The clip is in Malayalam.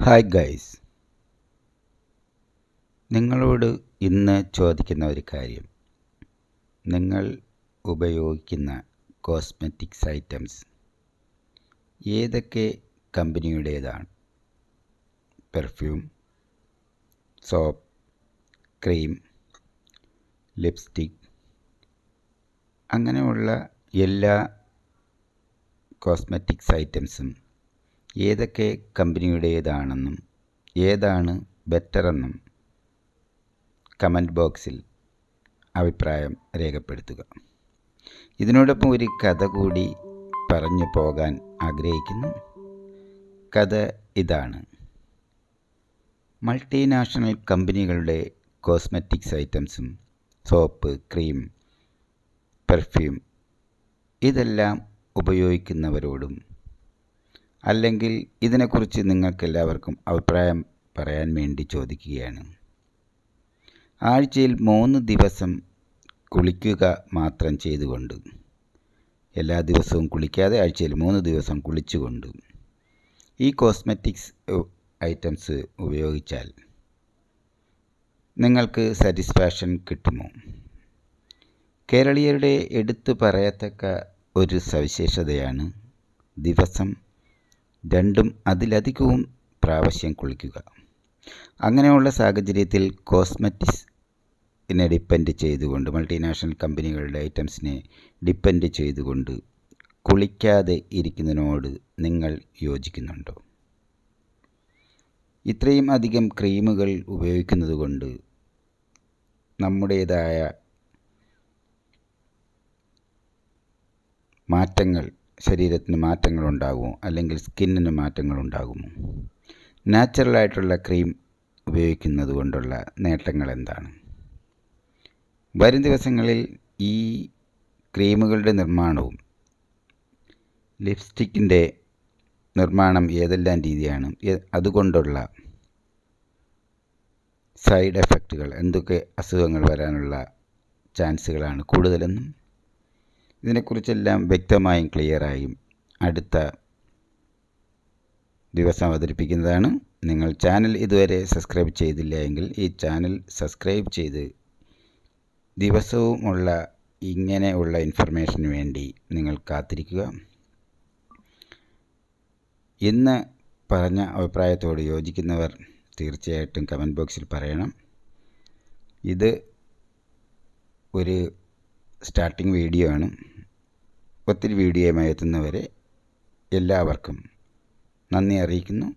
ഹായ് ഗൈസ്, നിങ്ങളോട് ഇന്ന് ചോദിക്കുന്ന ഒരു കാര്യം, നിങ്ങൾ ഉപയോഗിക്കുന്ന കോസ്മെറ്റിക്സ് ഐറ്റംസ് ഏതൊക്കെ കമ്പനിയുടേതാണ്? പെർഫ്യൂം, സോപ്പ്, ക്രീം, ലിപ്സ്റ്റിക്, അങ്ങനെയുള്ള എല്ലാ കോസ്മെറ്റിക്സ് ഐറ്റംസും ഏതൊക്കെ കമ്പനിയുടേതാണെന്നും ഏതാണ് ബെറ്ററെന്നും കമൻറ്റ് ബോക്സിൽ അഭിപ്രായം രേഖപ്പെടുത്തുക. ഇതിനോടൊപ്പം ഒരു കഥ കൂടി പറഞ്ഞു പോകാൻ ആഗ്രഹിക്കുന്നു. കഥ ഇതാണ്: മൾട്ടിനാഷണൽ കമ്പനികളുടെ കോസ്മെറ്റിക്സ് ഐറ്റംസും സോപ്പ്, ക്രീം, പെർഫ്യൂം ഇതെല്ലാം ഉപയോഗിക്കുന്നവരോടും അല്ലെങ്കിൽ ഇതിനെക്കുറിച്ച് നിങ്ങൾക്കെല്ലാവർക്കും അഭിപ്രായം പറയാൻ വേണ്ടി ചോദിക്കുകയാണ്. ആഴ്ചയിൽ 3 ദിവസം കുളിക്കുക മാത്രം ചെയ്തുകൊണ്ട്, എല്ലാ ദിവസവും കുളിക്കാതെ ആഴ്ചയിൽ 3 ദിവസം കുളിച്ചുകൊണ്ട് ഈ കോസ്മെറ്റിക്സ് ഐറ്റംസ് ഉപയോഗിച്ചാൽ നിങ്ങൾക്ക് സാറ്റിസ്ഫാക്ഷൻ കിട്ടുമോ? കേരളീയരുടെ എടുത്തു പറയത്തക്ക ഒരു സവിശേഷതയാണ് ദിവസം 2 അതിലധികവും പ്രാവശ്യം കുളിക്കുക. അങ്ങനെയുള്ള സാഹചര്യത്തിൽ കോസ്മെറ്റിക്സിനെ ഡിപ്പെൻഡ് ചെയ്തുകൊണ്ട്, മൾട്ടിനാഷണൽ കമ്പനികളുടെ ഐറ്റംസിനെ ഡിപ്പെൻഡ് ചെയ്തുകൊണ്ട് കുളിക്കാതെ ഇരിക്കുന്നതിനോട് നിങ്ങൾ യോജിക്കുന്നുണ്ടോ? ഇത്രയും അധികം ക്രീമുകൾ ഉപയോഗിക്കുന്നത് കൊണ്ട് നമ്മുടേതായ മാറ്റങ്ങൾ, ശരീരത്തിന് മാറ്റങ്ങൾ ഉണ്ടാകുമോ? അല്ലെങ്കിൽ സ്കിന്നിന് മാറ്റങ്ങൾ ഉണ്ടാകുമോ? നാച്ചുറലായിട്ടുള്ള ക്രീം ഉപയോഗിക്കുന്നത് കൊണ്ടുള്ള നേട്ടങ്ങൾ എന്താണ്? വരും ദിവസങ്ങളിൽ ഈ ക്രീമുകളുടെ നിർമ്മാണവും ലിപ്സ്റ്റിക്കിൻ്റെ നിർമ്മാണം ഏതെല്ലാം രീതിയാണ്, അതുകൊണ്ടുള്ള സൈഡ് എഫക്റ്റുകൾ, എന്തൊക്കെ അസുഖങ്ങൾ വരാനുള്ള ചാൻസുകളാണ് കൂടുതലെന്നും ഇതിനെക്കുറിച്ചെല്ലാം വ്യക്തമായും ക്ലിയറായും അടുത്ത ദിവസം അവതരിപ്പിക്കുന്നതാണ്. നിങ്ങൾ ചാനൽ ഇതുവരെ സബ്സ്ക്രൈബ് ചെയ്തില്ല എങ്കിൽ ഈ ചാനൽ സബ്സ്ക്രൈബ് ചെയ്ത് ദിവസവുമുള്ള ഇങ്ങനെയുള്ള ഇൻഫർമേഷന് വേണ്ടി നിങ്ങൾ കാത്തിരിക്കുക. ഇന്ന് പറഞ്ഞ അഭിപ്രായത്തോട് യോജിക്കുന്നവർ തീർച്ചയായിട്ടും കമൻറ്റ് ബോക്സിൽ പറയണം. ഇത് ഒരു സ്റ്റാർട്ടിംഗ് വീഡിയോ ആണ്. ഒത്തിരി വീഡിയോയുമായി എത്തുന്നവരെ എല്ലാവർക്കും നന്ദി അറിയിക്കുന്നു.